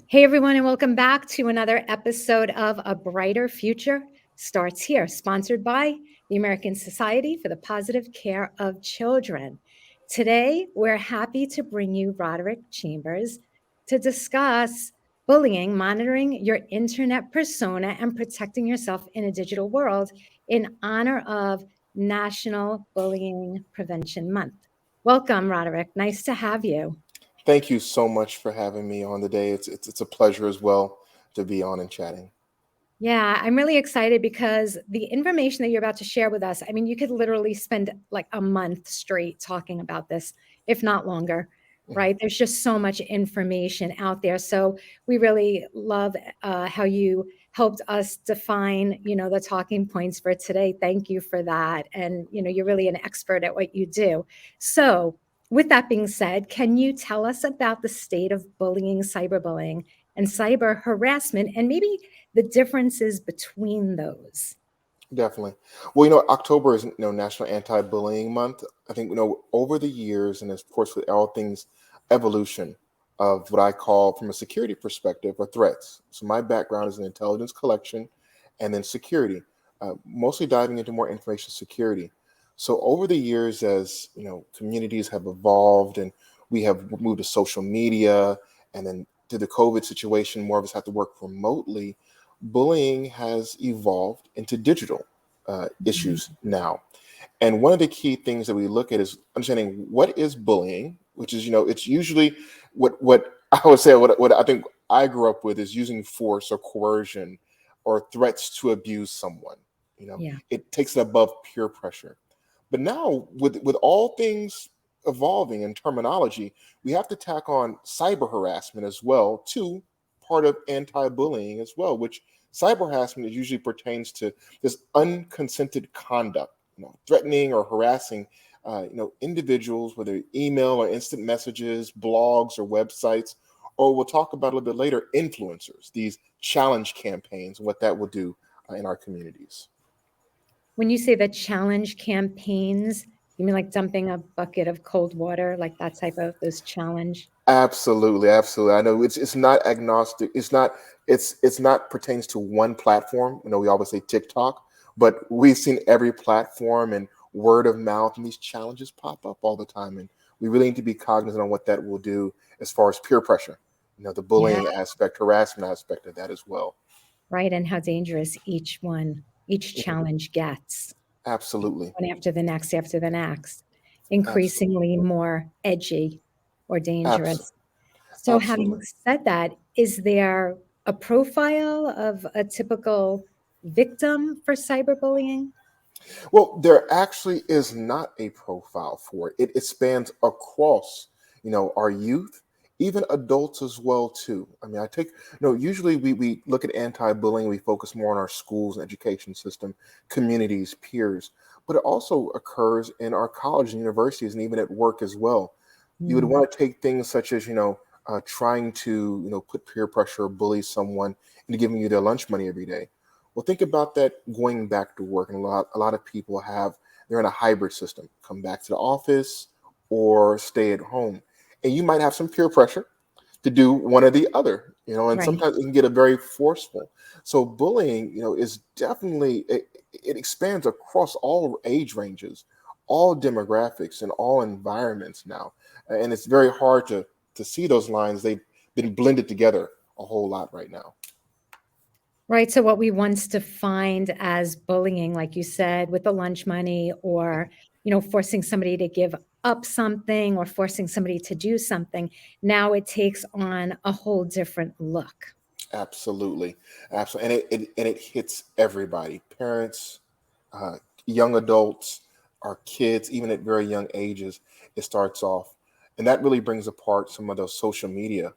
Hey, everyone, and welcome back to another episode of A Brighter Future Starts Here, sponsored by the American Society for the Positive Care of Children. Today, we're happy to bring you Roderick Chambers to discuss bullying, monitoring your internet persona, and protecting yourself in a digital world in honor of National Bullying Prevention Month. Welcome, Roderick. Nice to have you. Thank you so much for having me on today. It's a pleasure as well to be on and chatting. Yeah, I'm really excited because the information that you're about to share with us, I mean, you could literally spend like a month straight talking about this, if not longer, Mhm. right? There's just so much information out there. So we really love how you helped us define, the talking points for today. Thank you for that. And, you're really an expert at what you do. So with that being said, can you tell us about the state of bullying, cyberbullying, and cyber harassment, and maybe the differences between those? Definitely. Well, October is National Anti-Bullying Month. I think over the years, and of course with all things evolution of what I call from a security perspective are threats. So my background is in intelligence collection, and then security, mostly diving into more information security. So over the years, as communities have evolved and we have moved to social media, and then to the COVID situation, more of us have to work remotely. Bullying has evolved into digital Mhm. issues now. And one of the key things that we look at is understanding what is bullying, which is, it's usually what I would say, what I think I grew up with is using force or coercion or threats to abuse someone. Yeah. It takes it above peer pressure. But now, with all things evolving in terminology, we have to tack on cyber harassment as well, too, part of anti-bullying as well, which cyber harassment usually pertains to this unconsented conduct, threatening or harassing, individuals, whether email or instant messages, blogs or websites, or we'll talk about a little bit later, influencers, these challenge campaigns, what that will do in our communities. When you say the challenge campaigns, you mean like dumping a bucket of cold water, like that type of those challenge? Absolutely, absolutely. I know it's not agnostic. It's not pertains to one platform. We always say TikTok, but we've seen every platform and word of mouth, and these challenges pop up all the time. And we really need to be cognizant on what that will do as far as peer pressure. The Yeah, bullying aspect, harassment aspect of that as well. right. And how dangerous each Mhm. challenge gets, Absolutely, one after the next, absolutely, increasingly more edgy or absolutely, dangerous. So, having absolutely. said that, is there a profile of a typical victim for cyberbullying? Well, there actually is not a profile for it. It spans across, our youth, even adults as well too. I mean, usually we look at anti-bullying, we focus more on our schools and education system, communities, peers, but it also occurs in our college and universities and even at work as well. You would Mm, want to take things such as, trying to, put peer pressure or bully someone into giving you their lunch money every day. Well, think about that going back to work, and a lot of people they're in a hybrid system, come back to the office or stay at home, and you might have some peer pressure to do one or the other, and right. sometimes it can get a very forceful. So bullying, is definitely it expands across all age ranges, all demographics, and all environments now, and it's very hard to see those lines. They've been blended together a whole lot right now. Right. So, what we once defined as bullying, like you said, with the lunch money or, forcing somebody to give up something or forcing somebody to do something, now it takes on a whole different look. Absolutely, absolutely, and it hits everybody: parents, uh, young adults, our kids, even at very young ages. It starts off, and that really brings apart some of those social media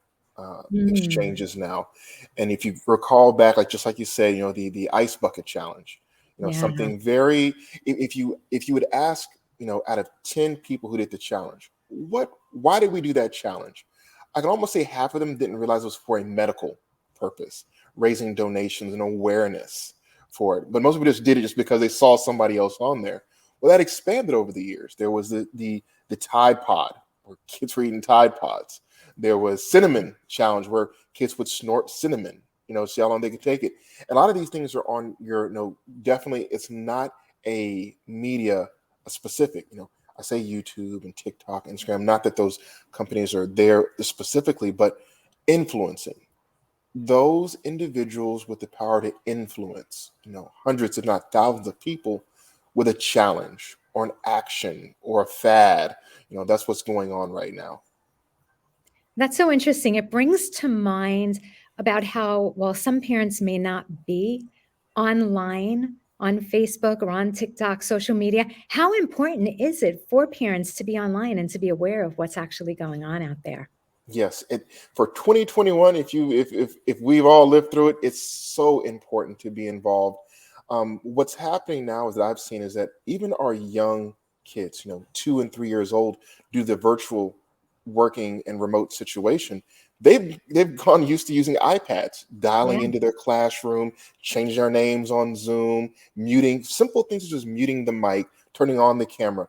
Mm, exchanges now. And if you recall back, just like you said, the ice bucket challenge, yeah. something very. If you would ask, out of 10 people who did the challenge, why did we do that challenge? I can almost say half of them didn't realize it was for a medical purpose, raising donations and awareness for it. But most people just did it just because they saw somebody else on there. Well, that expanded over the years. There was the Tide Pod, where kids were eating Tide Pods. There was cinnamon challenge where kids would snort cinnamon, see how long they could take it. A lot of these things are on your, definitely it's not a media specific, I say YouTube and TikTok, Instagram, not that those companies are there specifically, but influencing those individuals with the power to influence, hundreds, if not thousands of people with a challenge or an action or a fad. That's what's going on right now. That's so interesting. It brings to mind about how, while some parents may not be online on Facebook or on TikTok, social media, how important is it for parents to be online and to be aware of what's actually going on out there? Yes, for 2021, if we've all lived through it, it's so important to be involved. What's happening now is that I've seen is that even our young kids, 2 and 3 years old, do the virtual working and remote situation. They've gone used to using iPads, Yeah. dialing into their classroom, changing their names on Zoom, muting simple things such as muting the mic, turning on the camera.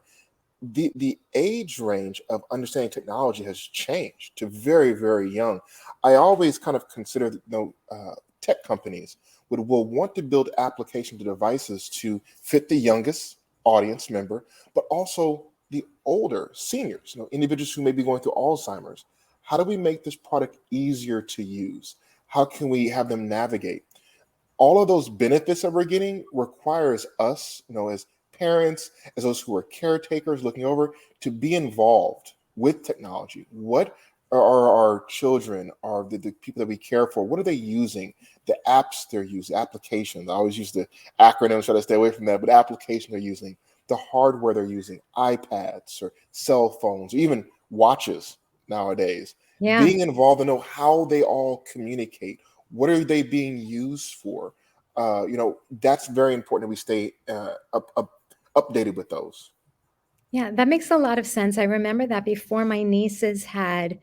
The age range of understanding technology has changed to very, very young. I always kind of consider tech companies will want to build application to devices to fit the youngest audience member, but also the older seniors, individuals who may be going through Alzheimer's. How do we make this product easier to use? How can we have them navigate? All of those benefits that we're getting requires us, as parents, as those who are caretakers looking over, to be involved with technology. What are our children, are the people that we care for, what are they using? The apps they're using, applications. I always use the acronyms, try to stay away from that, but application they're using, the hardware they're using, iPads or cell phones, or even watches nowadays. Yeah. Being involved to know how they all communicate, what are they being used for? That's very important that we stay updated with those. Yeah, that makes a lot of sense. I remember that before my nieces had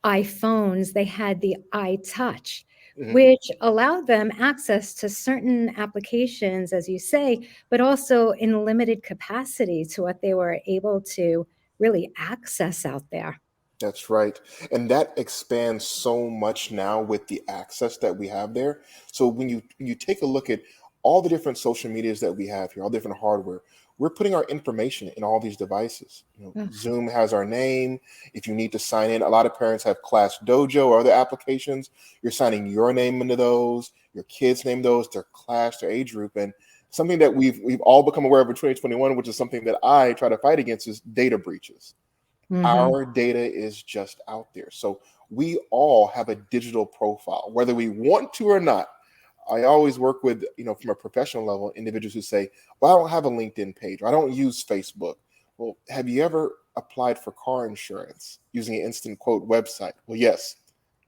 iPhones, they had the iTouch, Mhm. which allowed them access to certain applications, as you say, but also in limited capacity to what they were able to really access out there. That's right. And that expands so much now with the access that we have there. So when you take a look at all the different social medias that we have here, all different hardware, we're putting our information in all these devices. Ugh. Zoom has our name. If you need to sign in, a lot of parents have Class Dojo or other applications. You're signing your name into those, your kids' name those, their class, their age group, and something that we've all become aware of in 2021, which is something that I try to fight against, is data breaches. Mhm. Our data is just out there. So we all have a digital profile, whether we want to or not. I always work with, from a professional level, individuals who say, well, I don't have a LinkedIn page, or I don't use Facebook. Well, have you ever applied for car insurance using an instant quote website? Well, yes,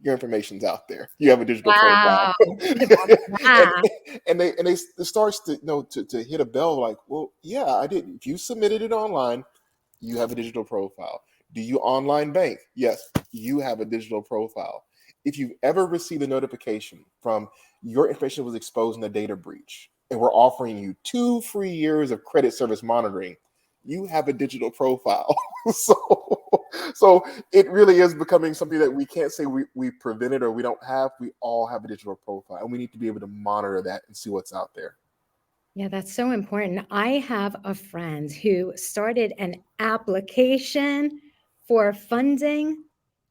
your information's out there. You have a digital profile. Wow. Think about and that. and it starts to, to hit a bell like, well, yeah, I did. If you submitted it online, you have a digital profile. Do you online bank? Yes, you have a digital profile. If you've ever received a notification from your information was exposed in a data breach and we're offering you 2 free years of credit service monitoring, you have a digital profile. so so it really is becoming something that we can't say we prevented or we don't have. We all have a digital profile and we need to be able to monitor that and see what's out there. Yeah, that's so important. I have a friend who started an application for funding.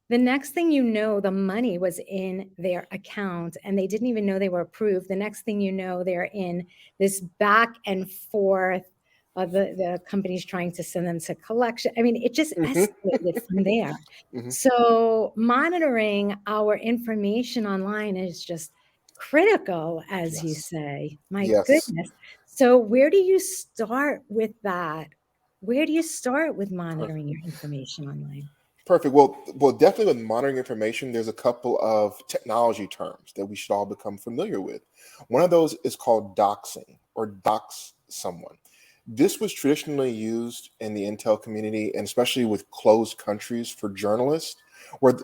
The next thing you know, the money was in their account and they didn't even know they were approved. The next thing you know, they're in this back and forth. The company's trying to send them to collection. I mean, it just Mhm. escalated from there. Mhm. So monitoring our information online is just critical, as you Yes. say. My Yes. goodness. So where do you start with that? Where do you start with monitoring Perfect. your information online? Perfect. Well, definitely with monitoring information, there's a couple of technology terms that we should all become familiar with. One of those is called doxing or dox someone. This was traditionally used in the intel community and especially with closed countries for journalists, where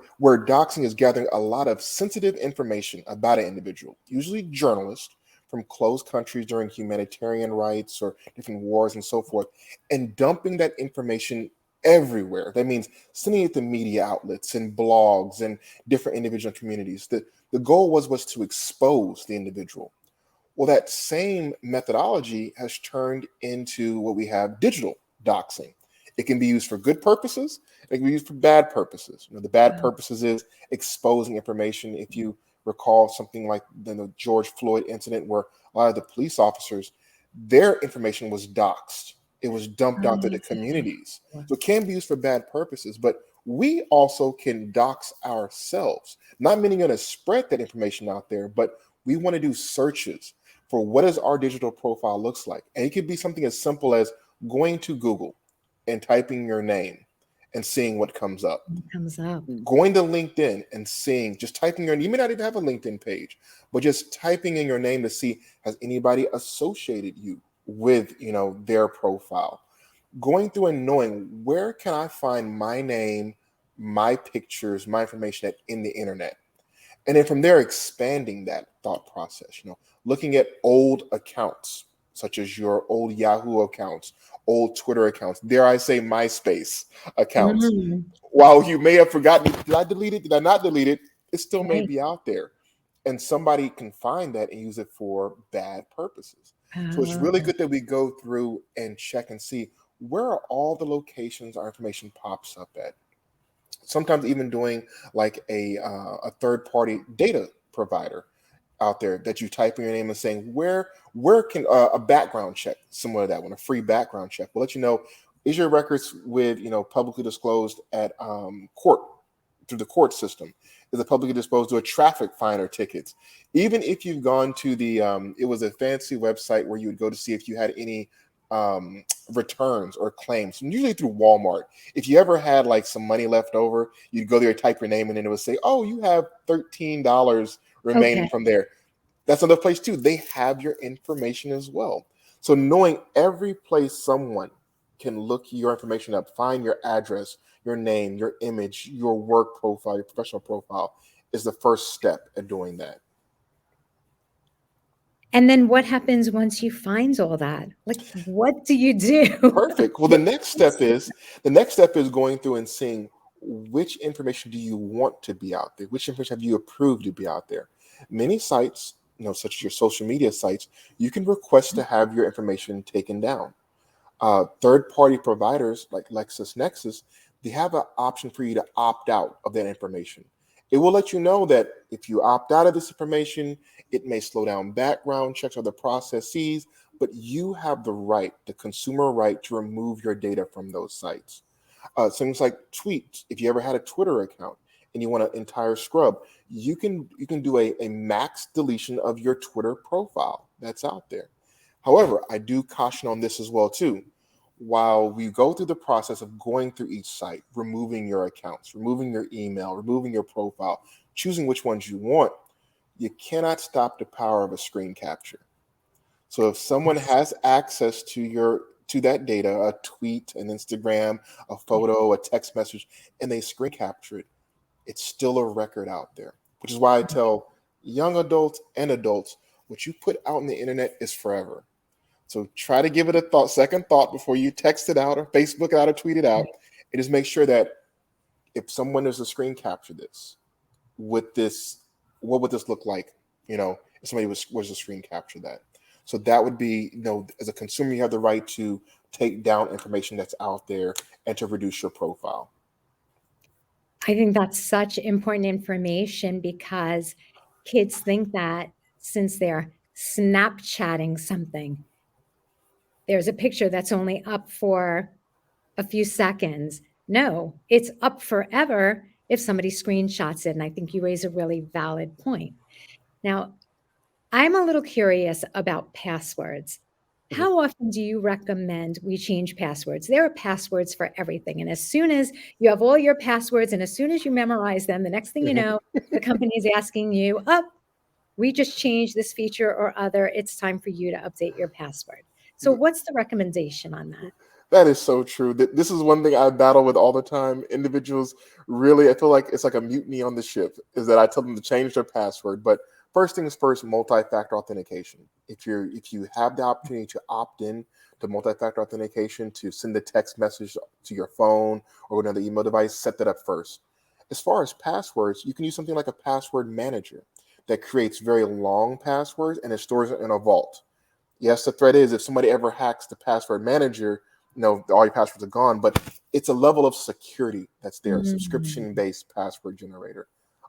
doxing is gathering a lot of sensitive information about an individual, usually journalists from closed countries during humanitarian rights or different wars and so forth, and dumping that information everywhere. That means sending it to media outlets and blogs and different individual communities. The goal was to expose the individual. Well, that same methodology has turned into what we have, digital doxing. It can be used for good purposes. It can be used for bad purposes. The bad Wow. purposes is exposing information. If you recall something like the George Floyd incident, where a lot of the police officers, their information was doxed. It was dumped out to the communities. Oh, So it can be used for bad purposes, but we also can dox ourselves. Not many going to spread that information out there, but we want to do searches for what does our digital profile looks like. And it could be something as simple as going to Google and typing your name and seeing what comes up. it comes up. Going to LinkedIn and seeing, just typing your, you may not even have a LinkedIn page, but just typing in your name to see, has anybody associated you with, their profile. Going through and knowing, where can I find my name, my pictures, my information in the internet? And then from there, expanding that thought process, looking at old accounts, such as your old Yahoo accounts, old Twitter accounts, dare I say MySpace accounts. Mm, While you may have forgotten, did I delete it? Did I not delete it? It still may right. be out there. And somebody can find that and use it for bad purposes. So it's really Oh, good that we go through and check and see, where are all the locations our information pops up at. Sometimes even doing like a third party data provider out there, that you type in your name and saying, where can a background check, similar to that one, a free background check will let you know, is your records with publicly disclosed at court, through the court system? Is it publicly disclosed to a traffic fine or tickets? Even if you've gone to the it was a fancy website where you would go to see if you had any returns or claims, usually through Walmart. If you ever had like some money left over, you'd go there, type your name, and then it would say, oh, you have $13 remaining okay. from there. That's another place too. They have your information as well. So knowing every place someone can look your information up, find your address, your name, your image, your work profile, your professional profile, is the first step at doing that. And then what happens once you find all that? Like, what do you do? Perfect. Well, the next step is going through and seeing, which information do you want to be out there? Which information have you approved to be out there? Many sites, such as your social media sites, you can request to have your information taken down. Third-party providers like LexisNexis, they have an option for you to opt out of that information. It will let you know that if you opt out of this information, it may slow down background checks or the processes, but you have the right, the consumer right, to remove your data from those sites. Things like tweets. If you ever had a Twitter account and you want an entire scrub, you can do a max deletion of your Twitter profile that's out there. However, I do caution on this as well too. While we go through the process of going through each site, removing your accounts, removing your email, removing your profile, choosing which ones you want, you cannot stop the power of a screen capture. So if someone Yes. has access to that data, a tweet, an Instagram, a photo, a text message, and they screen capture it, it's still a record out there. Which is why I tell young adults and adults, what you put out on the internet is forever. So try to give it a second thought before you text it out or Facebook it out or tweet it out. And just make sure that if someone is to screen capture this, with this, what would this look like? If somebody was to screen capture that. So that would be, as a consumer, you have the right to take down information that's out there and to reduce your profile. I think that's such important information because kids think that since they're Snapchatting something, there's a picture that's only up for a few seconds. No, it's up forever if somebody screenshots it. And I think you raise a really valid point. Now, I'm a little curious about passwords. Mhm. How often do you recommend we change passwords? There are passwords for everything. And as soon as you have all your passwords and as soon as you memorize them, the next thing you Mhm. know, the company is asking you, oh, we just changed this feature or other. It's time for you to update your password. So, what's the recommendation on that? That is so true. This is one thing I battle with all the time. Individuals really, I feel like it's like a mutiny on the ship, is that I tell them to change their password, but First things first, multi-factor authentication. If you have the opportunity to opt in to multi-factor authentication, to send a text message to your phone or another email device, set that up first. As far as passwords, you can use something like a password manager that creates very long passwords and it stores it in a vault. Yes, the threat is if somebody ever hacks the password manager, all your passwords are gone, but it's a level of security that's there, a Mm. subscription-based password generator.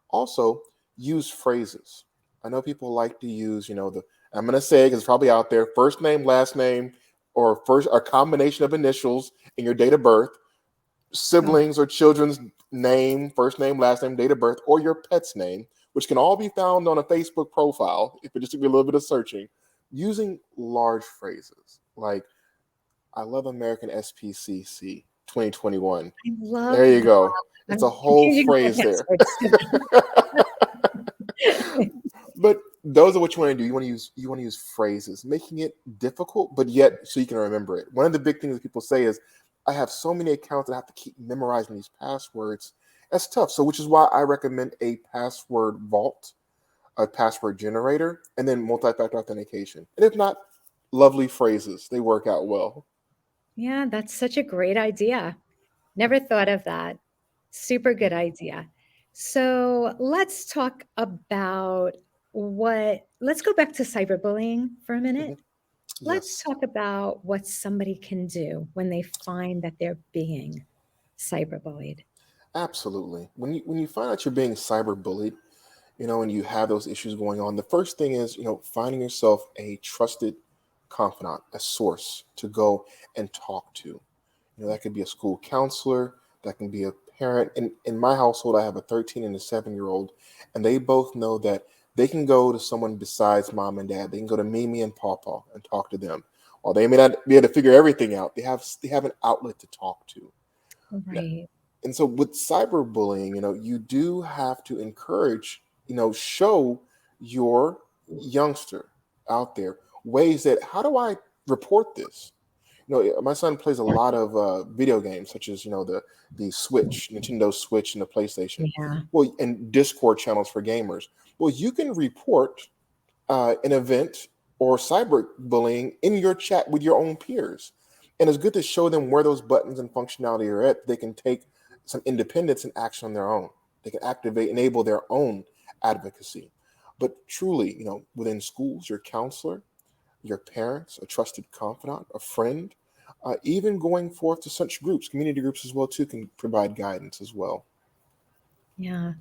Also, use phrases. I know people like to use, I'm going to say it because it's probably out there, first name, last name, or first a combination of initials in your date of birth, Oh, siblings or children's name, first name, last name, date of birth, or your pet's name, which can all be found on a Facebook profile if it just took me a little bit of searching, using large phrases like I love American SPCC 2021. I love There you that. go. It's a I'm whole confusing my phrase there. passwords. But those are what you want to do. You want to use phrases, making it difficult, but yet so you can remember it. One of the big things that people say is, I have so many accounts that I have to keep memorizing these passwords. That's tough. So which is why I recommend a password vault, a password generator, and then multi-factor authentication. And if not, lovely phrases. They work out well. Yeah, that's such a great idea. Never thought of that. Super good idea. So let's talk about let's go back to cyberbullying for a minute. Mhm. Let's Yes. talk about what somebody can do when they find that they're being cyberbullied. Absolutely. When you find out you're being cyberbullied, and you have those issues going on, the first thing is, finding yourself a trusted confidant, a source to go and talk to. That could be a school counselor, that can be a parent. In my household, I have a 13 and a 7-year-old, and they both know that they can go to someone besides mom and dad. They can go to Mimi and Pawpaw and talk to them. While they may not be able to figure everything out, they have an outlet to talk to. Right. And so with cyberbullying, you do have to encourage, show your youngster out there ways that, how do I report this? My son plays a lot of video games, such as the Switch, Nintendo Switch, and the PlayStation. Yeah. Well, and Discord channels for gamers. Well, you can report an event or cyberbullying in your chat with your own peers, and it's good to show them where those buttons and functionality are at. They can take some independence and action on their own. They can enable their own advocacy. But truly, within schools, your counselor, your parents, a trusted confidant, a friend, even going forth to such groups, community groups as well too, can provide guidance as well. Yeah.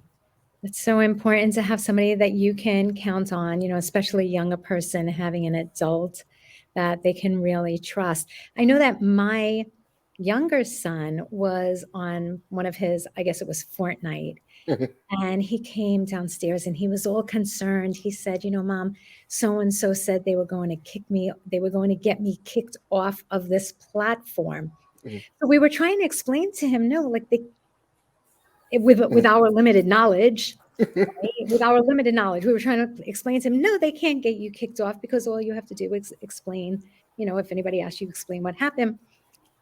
It's so important to have somebody that you can count on, especially younger person having an adult that they can really trust. I know that my younger son was on one of his, I guess it was Fortnite, and he came downstairs and he was all concerned. He said, Mom, so and so said they were going to kick me, they were going to get me kicked off of this platform. Mhm, So we were trying to explain to him, no, like with mhm, our limited knowledge, right? With our limited knowledge, we were trying to explain to him, no, they can't get you kicked off because all you have to do is explain, if anybody asks you, explain what happened.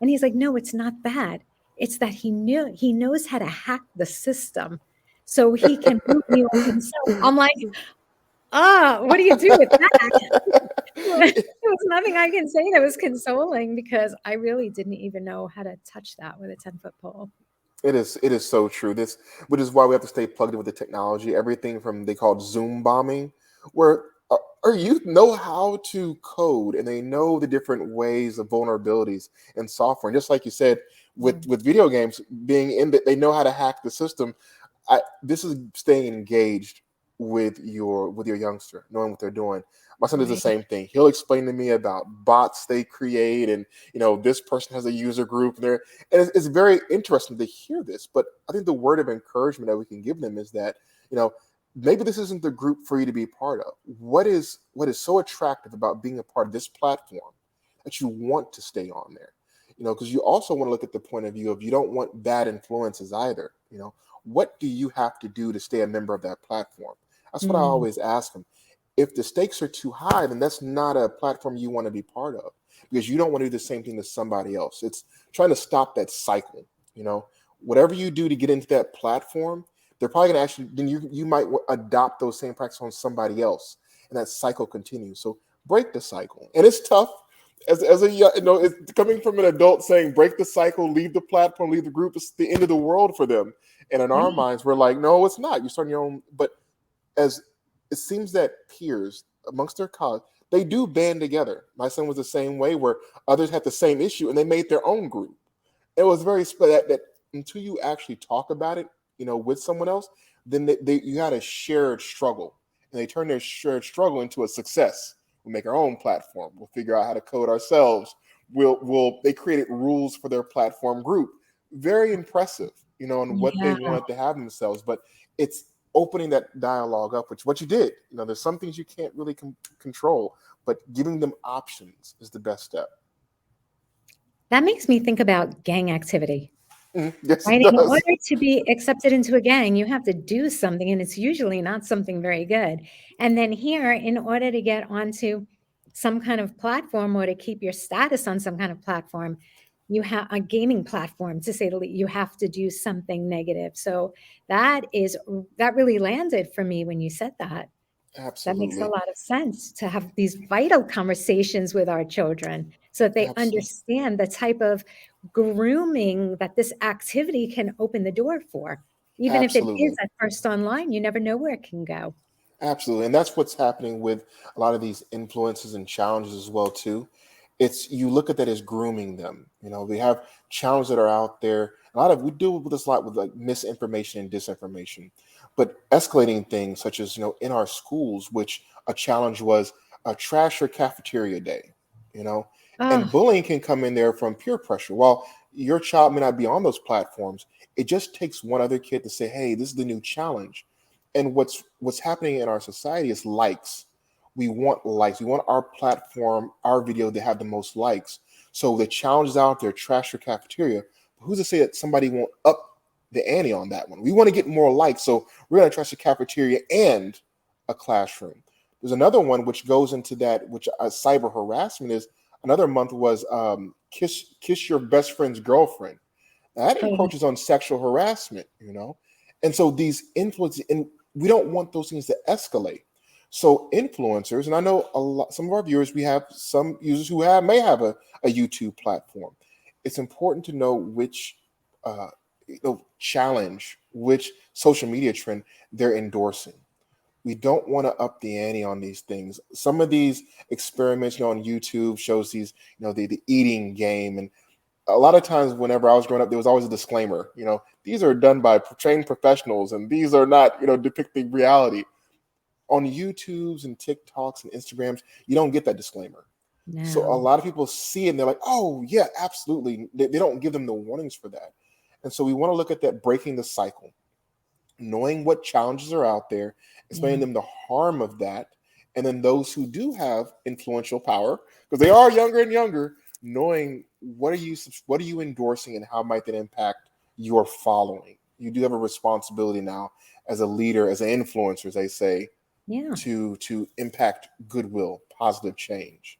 And he's like, no, it's not that. It's that he knows how to hack the system so he can move me like himself. I'm like, what do you do with that? There was nothing I can say that was consoling because I really didn't even know how to touch that with a 10-foot pole. It is so true. This, which is why we have to stay plugged in with the technology. Everything from, they call it Zoom bombing, where our youth know how to code and they know the different ways of vulnerabilities in software. And just like you said, Mm. with video games being in that, they know how to hack the system. This is staying engaged with your youngster, knowing what they're doing. My son does the Right. same thing. He'll explain to me about bots they create, and this person has a user group, and it's very interesting to hear this. But I think the word of encouragement that we can give them is that you know maybe this isn't the group for you to be part of. What is so attractive about being a part of this platform that you want to stay on there? Because you also want to look at the point of view of, you don't want bad influences either. What do you have to do to stay a member of that platform? That's what I Mm. always ask them. If the stakes are too high, then that's not a platform you want to be part of, because you don't want to do the same thing to somebody else. It's trying to stop that cycle. Whatever you do to get into that platform, they're probably going to actually, then you might adopt those same practices on somebody else, and that cycle continues. So break the cycle, and it's tough. As a it's coming from an adult saying break the cycle, leave the platform, leave the group. It's the end of the world for them. And in our Right. minds, we're like, no, it's not. You're starting your own. But as it seems that peers amongst their college, they do band together. My son was the same way, where others had the same issue and they made their own group. It was very that until you actually talk about it, with someone else, then you had a shared struggle, and they turn their shared struggle into a success. We'll make our own platform. We'll figure out how to code ourselves. They created rules for their platform group. Very impressive, on what they Yeah. wanted to have themselves. But it's opening that dialogue up, which what you did. There's some things you can't really control, but giving them options is the best step. That makes me think about gang activity, Yes, it right? In does. order to be accepted into a gang, you have to do something, and it's usually not something very good. And then here, in order to get onto some kind of platform or to keep your status on some kind of platform, you have a gaming platform, to say the least, you have to do something negative. So that really landed for me when you said that. That makes a Absolutely. lot of sense, to have these vital conversations with our children so that they Absolutely. understand the type of grooming that this activity can open the door for. Even if it is Absolutely. at first online, you never know where it can go. Absolutely. And that's what's happening with a lot of these influences and challenges as well too. It's you look at that as grooming them. We have challenges that are out there. We deal with this a lot with like misinformation and disinformation. But escalating things such as, in our schools, which a challenge was a trash or cafeteria day, you know, and Oh, bullying can come in there from peer pressure. While your child may not be on those platforms, it just takes one other kid to say, hey, this is the new challenge. And what's happening in our society is likes. We want likes. We want our platform, our video to have the most likes. So the challenge is out there, trash your cafeteria. Who's to say that somebody won't up the ante on that one? We want to get more likes, so we're going to trash the cafeteria and a classroom. There's another one which goes into that, which cyber harassment is. Another month was kiss your best friend's girlfriend. That oh, yeah. encroaches on sexual harassment. And so these influences, and we don't want those things to escalate. So influencers, and I know some of our viewers, we have some users who may have a YouTube platform. It's important to know which challenge, which social media trend they're endorsing. We don't want to up the ante on these things. Some of these experiments, on YouTube shows these, the eating game, and a lot of times whenever I was growing up, there was always a disclaimer, these are done by trained professionals and these are not, depicting reality. On YouTubes and TikToks and Instagrams, you don't get that disclaimer. So a No. lot of people see it and they're like, oh yeah, absolutely. They don't give them the warnings for that. And so we want to look at that, breaking the cycle, knowing what challenges are out there, explaining Yeah. them the harm of that. And then those who do have influential power, because they are younger and younger, knowing what are you endorsing and how might that impact your following. You do have a responsibility now as a leader, as an influencer, as they say, Yeah. to impact goodwill, positive change.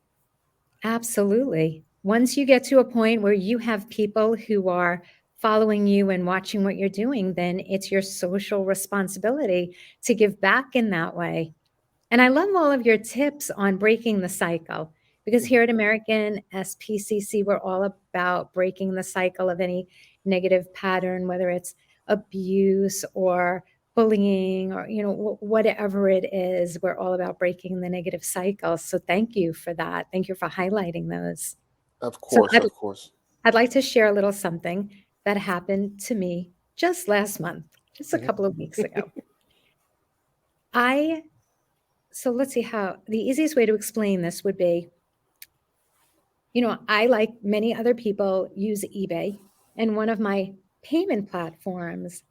Absolutely. Once you get to a point where you have people who are following you and watching what you're doing, then it's your social responsibility to give back in that way. And I love all of your tips on breaking the cycle, because Mhm. here at American SPCC, we're all about breaking the cycle of any negative pattern, whether it's abuse or bullying or whatever it is. We're all about breaking the negative cycle. So thank you for that. Thank you for highlighting those. Of So course, of course. I'd like to share a little something that happened to me just last month, just a Mhm. couple of weeks ago. I So let's see, how the easiest way to explain this would be, I, like many other people, use eBay, and one of my payment platforms,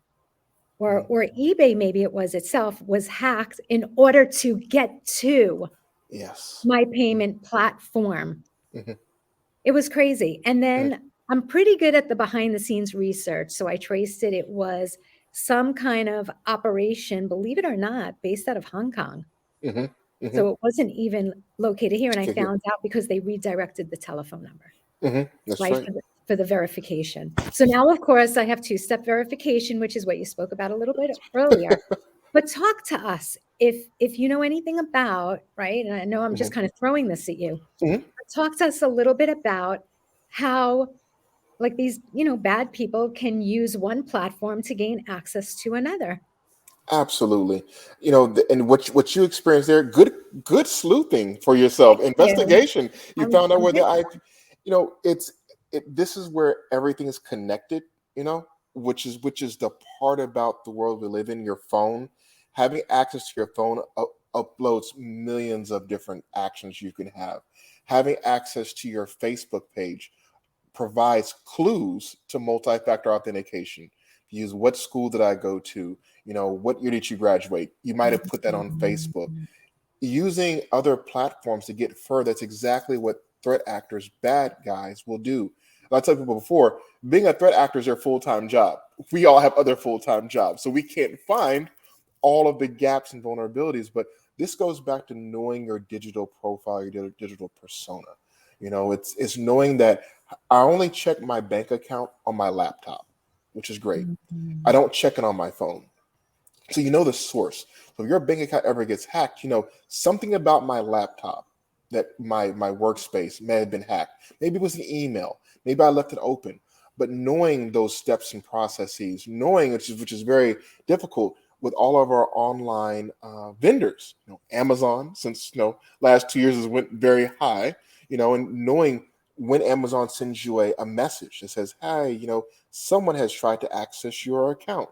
or Mhm. or eBay, maybe it was itself, was hacked in order to get to Yes. my payment platform. Mhm. It was crazy. And Mhm. then I'm pretty good at the behind the scenes research, so I traced it. It was some kind of operation, believe it or not, based out of Hong Kong. Mhm. Mhm. So it wasn't even located here, and I Okay, here. found out because they redirected the telephone number, That's right, right. for the verification. So now, of course, I have two-step verification, which is what you spoke about a little bit earlier. But talk to us if you know anything about, right? And I know I'm just Mhm. kind of throwing this at you. Mhm. Talk to us a little bit about how like these, bad people can use one platform to gain access to another. Absolutely. And what you experienced there, good sleuthing for yourself, Thank you. investigation. You found out I'm where the good. IP, this is where everything is connected, which is the part about the world we live in, your phone. Having access to your phone uploads millions of different actions you can have. Having access to your Facebook page provides clues to multi-factor authentication. Use what school did I go to? What year did you graduate? You might have put that on Facebook. Mhm. Using other platforms to get further, that's exactly what threat actors, bad guys, will do. I told people before, being a threat actor is their full-time job. We all have other full-time jobs, so we can't find all of the gaps and vulnerabilities. But this goes back to knowing your digital profile, your digital persona. It's knowing that I only check my bank account on my laptop, which is great. I Mhm. don't check it on my phone. So you know the source. So if your bank account ever gets hacked, something about my laptop, that my workspace may have been hacked. Maybe it was an email. Maybe I left it open. But knowing those steps and processes, knowing which is very difficult with all of our online vendors, Amazon, since last 2 years has went very high, and knowing when Amazon sends you a message that says, "Hi, someone has tried to access your account.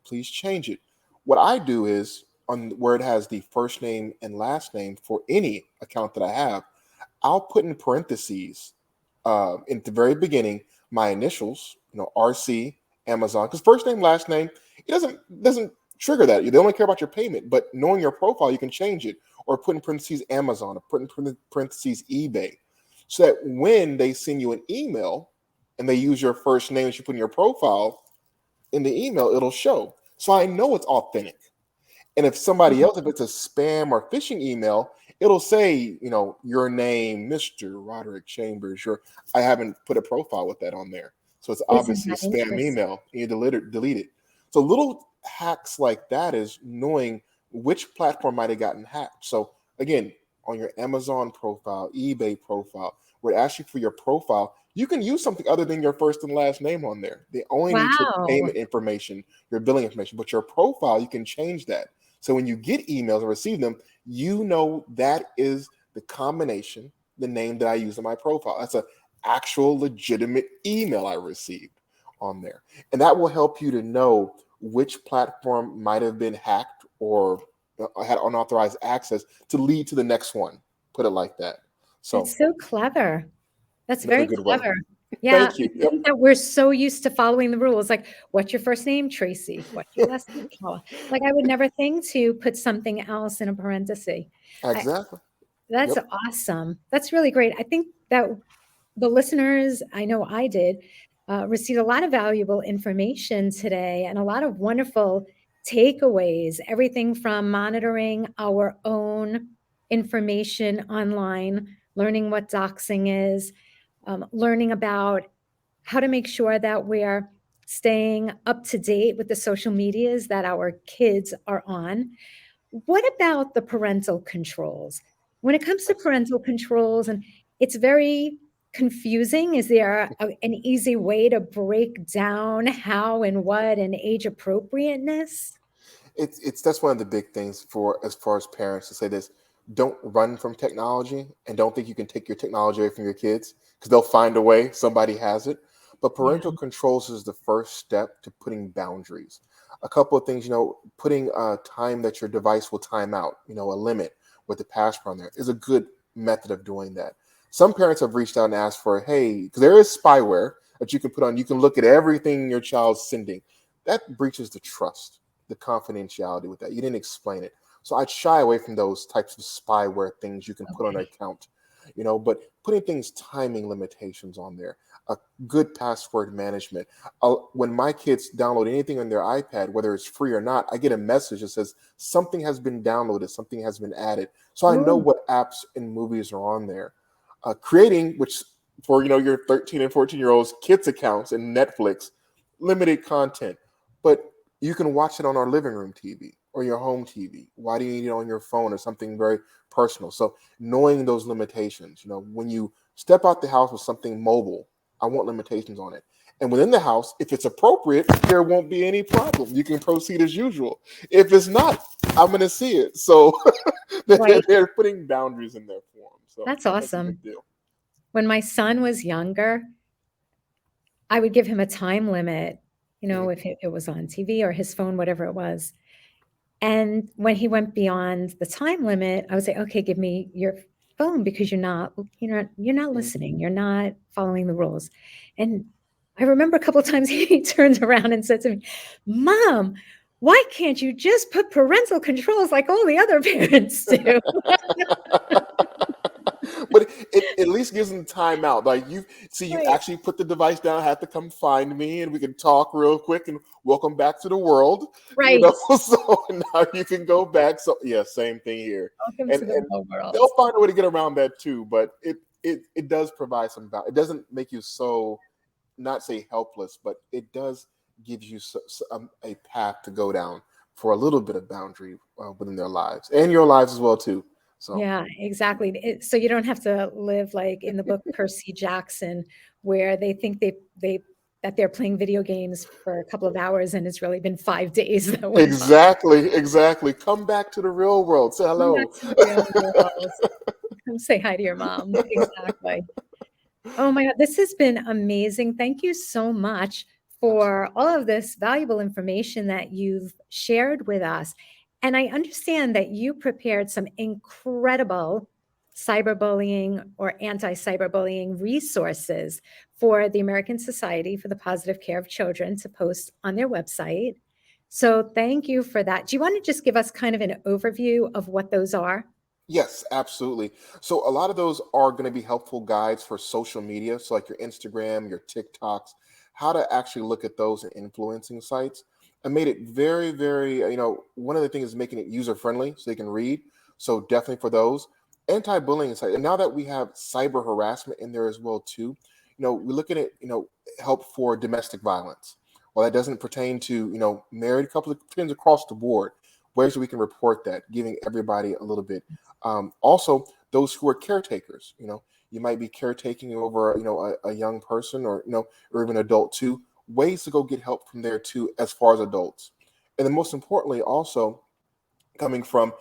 Please change it." What I do is on where it has the first name and last name for any account that I have, I'll put in parentheses in the very beginning my initials, RC Amazon, because first name last name it doesn't trigger that. They only care about your payment, but knowing your profile, you can change it or put in parentheses Amazon or put in parentheses eBay, so that when they send you an email and they use your first name that you put in your profile in the email, it'll show. So I know it's authentic. And if somebody else, if it's a spam or phishing email, it'll say, your name, Mr. Roderick Chambers. I haven't put a profile with that on there. So it's Isn't obviously a that spam interesting? email. You delete it. So little hacks like that is knowing which platform might have gotten hacked. So again, on your Amazon profile, eBay profile, where it asks you for your profile, you can use something other than your first and last name on there. They only need your Wow. payment information, your billing information, but your profile, you can change that. So when you get emails or receive them, that is the combination, the name that I use in my profile. That's an actual legitimate email I received on there. And that will help you to know which platform might have been hacked or had unauthorized access to lead to the next one. Put it like that. So That's so clever. That's another very good way. clever. Yeah, Thank you. I Yep. think that we're so used to following the rules, like, "What's your first name? Tracy. What's your last name? Paula." Like, I would never think to put something else in a parenthesis. I Exactly. That's Yep. awesome. That's really great. I think that the listeners, I know I did, received a lot of valuable information today and a lot of wonderful takeaways, everything from monitoring our own information online, learning what doxing is, learning about how to make sure that we're staying up to date with the social medias that our kids are on. What about the parental controls? When it comes to parental controls, and it's very confusing, is there an easy way to break down how and what and age appropriateness? It's that's one of the big things for as far as parents to say this: don't run from technology and don't think you can take your technology away from your kids because they'll find a way. Somebody has it. But Yeah. parental controls is the first step to putting boundaries. A couple of things, putting time that your device will time out, a limit with the password on there is a good method of doing that. Some parents have reached out and asked for, hey, because there is spyware that you can put on, you can look at everything your child's sending. That breaches the trust, the confidentiality with that. You didn't explain it. So I'd shy away from those types of spyware things you can put on an Okay. account, but putting things, timing limitations on there, a good password management. When my kids download anything on their iPad, whether it's free or not, I get a message that says something has been downloaded, something has been added. So I know Oh, what apps and movies are on there. Creating, which for your 13 and 14-year-olds kids accounts and Netflix, limited content, but you can watch it on our living room TV or your home TV. Why do you need it on your phone or something very personal? So knowing those limitations, when you step out the house with something mobile, I want limitations on it. And within the house, if it's appropriate, there won't be any problem. You can proceed as usual. If it's not, I'm going to see it. So Right. they're putting boundaries in their form. So That's that's a awesome. big deal. When my son was younger, I would give him a time limit, Mhm. if it was on TV or his phone, whatever it was. And when he went beyond the time limit, I would say, "Okay, give me your phone because you're not Mhm. listening. You're not following the rules." And I remember a couple of times he turned around and said to me, "Mom, why can't you just put parental controls like all the other parents do?" But it at least gives them time out. Like you Right. actually put the device down, have to come find me, and we can talk real quick and welcome back to the world. Right. So now you can go back. So yeah, same thing here. Welcome And to the real world. they'll find a way to get around that too. But it does provide some it doesn't make you so, not say helpless, but it does give you a path to go down for a little bit of boundary within their lives and your lives as well too. So Yeah, exactly. So you don't have to live like in the book Percy Jackson, where they think that they're playing video games for a couple of hours and it's really been 5 days that went by. exactly. Come back to the real world. Say Come back hello. to the real world. Come say hi to your mom. Exactly. Oh my God, this has been amazing. Thank you so much for Absolutely. all of this valuable information that you've shared with us. And I understand that you prepared some incredible cyberbullying or anti-cyberbullying resources for the American Society for the Positive Care of Children to post on their website. So thank you for that. Do you want to just give us kind of an overview of what those are? Yes, absolutely. So a lot of those are going to be helpful guides for social media, so like your Instagram, your TikToks, how to actually look at those and influencing sites. I made it very, very, one of the things is making it user friendly so they can read. So definitely for those anti-bullying site. And now that we have cyber harassment in there as well too, we're looking at, help for domestic violence. Well, that doesn't pertain to, married couples, it pertains across the board. Ways that we can report that, giving everybody a little bit. Also, those who are caretakers, you might be caretaking over, a young person or even adult too. Ways to go get help from there too, as far as adults. And then most importantly, also coming from,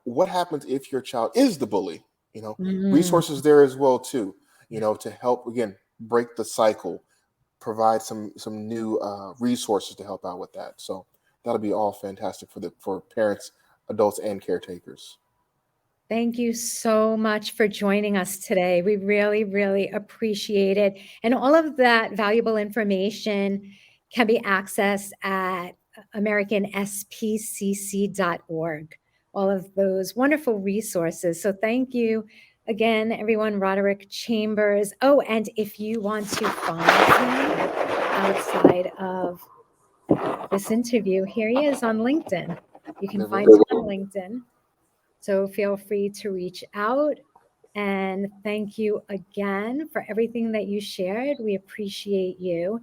what happens if your child is the bully? Mm. Resources there as well too, to help again break the cycle, provide some new resources to help out with that. So that'll be all fantastic for parents, adults, and caretakers. Thank you so much for joining us today. We really, really appreciate it. And all of that valuable information can be accessed at americanspcc.org. All of those wonderful resources. So thank you again, everyone. Roderick Chambers. Oh, and if you want to find him outside of this interview, here he is on LinkedIn. You can There we find go. him on LinkedIn. So feel free to reach out. And thank you again for everything that you shared. We appreciate you.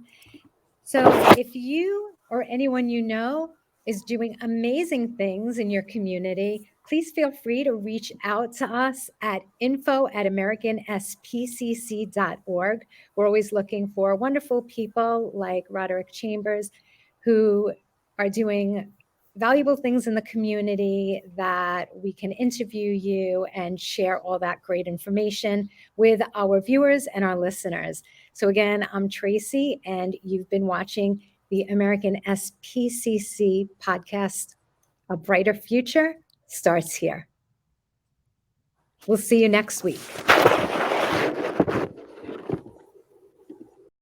So if you or anyone you know is doing amazing things in your community, please feel free to reach out to us at info@americanspcc.org. We're always looking for wonderful people like Roderick Chambers who are doing valuable things in the community that we can interview you and share all that great information with our viewers and our listeners. So again, I'm Tracy, and you've been watching the American SPCC podcast. A Brighter Future starts here. We'll see you next week.